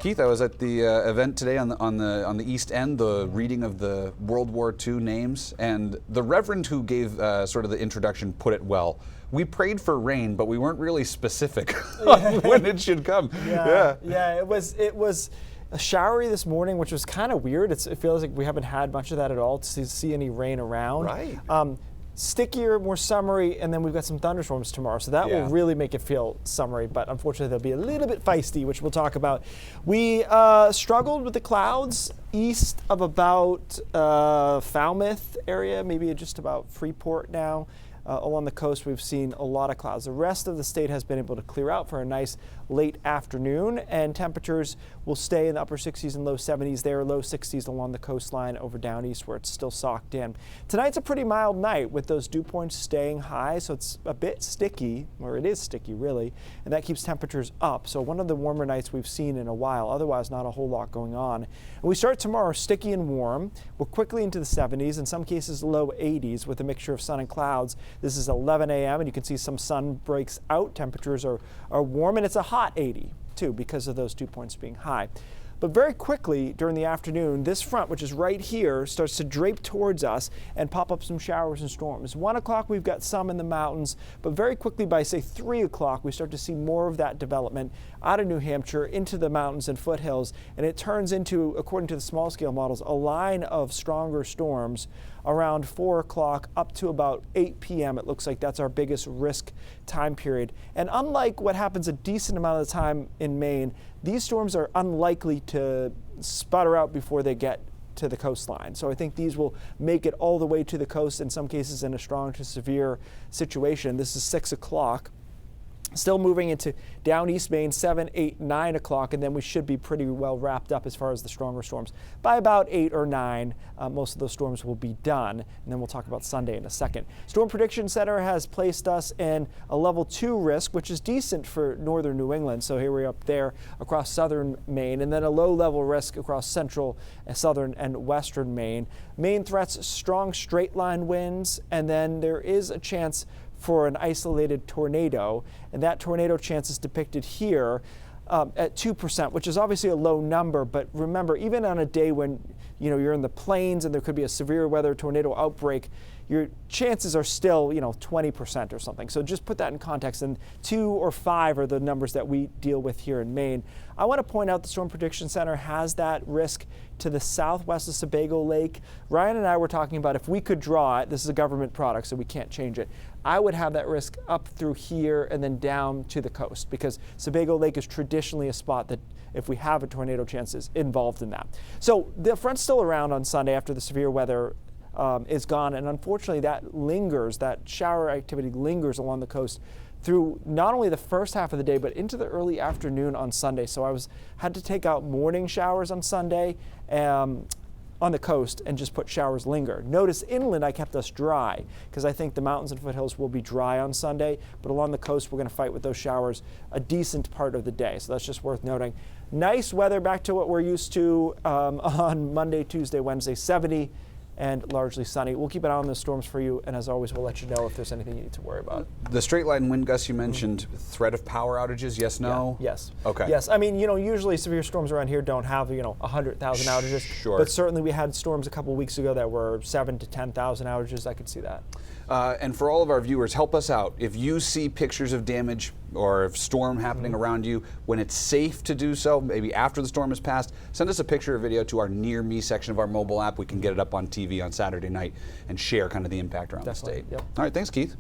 Keith, I was at the event today on the East End, the reading of the World War II names, and the Reverend who gave sort of the introduction put it well. We prayed for rain, but we weren't really specific on when it should come. Yeah. It was showery this morning, which was kind of weird. It feels like we haven't had much of that at all to see any rain around. Right. Stickier, more summery, and then we've got some thunderstorms tomorrow, so that will really make it feel summery, but unfortunately they'll be a little bit feisty, which we'll talk about. We struggled with the clouds east of about Falmouth area, maybe just about Freeport now. Along the coast, we've seen a lot of clouds. The rest of the state has been able to clear out for a nice late afternoon, and temperatures will stay in the upper 60s and low 70s there, low 60s along the coastline over down east where it's still socked in. Tonight's a pretty mild night with those dew points staying high, so it's a bit sticky, or it is sticky really, and that keeps temperatures up. So one of the warmer nights we've seen in a while, otherwise not a whole lot going on. And we start tomorrow sticky and warm. We're quickly into the 70s, in some cases low 80s with a mixture of sun and clouds. This is 11 a.m. and you can see some sun breaks out. Temperatures are warm, and it's a hot 80 too because of those dew points being high. But very quickly during the afternoon, this front, which is right here, starts to drape towards us and pop up some showers and storms. 1 o'clock, we've got some in the mountains, but very quickly by, say, 3 o'clock, we start to see more of that development out of New Hampshire into the mountains and foothills, and it turns into, according to the small-scale models, a line of stronger storms around 4 o'clock up to about 8 p.m. It looks like that's our biggest risk time period. And unlike what happens a decent amount of the time in Maine, these storms are unlikely to sputter out before they get to the coastline. So I think these will make it all the way to the coast, in some cases in a strong to severe situation. This is 6 o'clock. Still moving into down East Maine, 7, 8, 9 o'clock, and then we should be pretty well wrapped up as far as the stronger storms. By about 8 or 9, most of those storms will be done, and then we'll talk about Sunday in a second. Storm Prediction Center has placed us in a level 2 risk, which is decent for northern New England. So here we're up there across southern Maine, and then a low level risk across central, southern, and western Maine. Maine threats strong straight line winds, and then there is a chance for an isolated tornado, and that tornado chance is depicted here at 2%, which is obviously a low number, but remember, even on a day when you're in the plains and there could be a severe weather tornado outbreak, your chances are still 20% or something. So just put that in context, and 2 or 5 are the numbers that we deal with here in Maine. I want to point out the Storm Prediction Center has that risk to the southwest of Sebago Lake. Ryan and I were talking about if we could draw it, this is a government product so we can't change it, I would have that risk up through here and then down to the coast, because Sebago Lake is traditionally a spot that if we have a tornado chance is involved in that. So the front's still around on Sunday after the severe weather is gone, and unfortunately that lingers, that shower activity lingers along the coast through not only the first half of the day but into the early afternoon on Sunday. So I had to take out morning showers on Sunday on the coast and just put showers linger. Notice inland I kept us dry because I think the mountains and foothills will be dry on Sunday, but along the coast we're going to fight with those showers a decent part of the day. So that's just worth noting. Nice weather, back to what we're used to on Monday, Tuesday, Wednesday, 70 and largely sunny. We'll keep an eye on those storms for you, and as always, we'll let you know if there's anything you need to worry about. The straight line wind gusts you mentioned, threat of power outages, yes, no? Yeah, yes. Okay. Yes, I mean, usually severe storms around here don't have, 100,000 outages. Sure. But certainly we had storms a couple weeks ago that were 7 to 10,000 outages. I could see that. And for all of our viewers, help us out. If you see pictures of damage or of storm happening around you, when it's safe to do so, maybe after the storm has passed, send us a picture or video to our Near Me section of our mobile app. We can get it up on TV on Saturday night and share kind of the impact around the state. Yep. All right, thanks, Keith.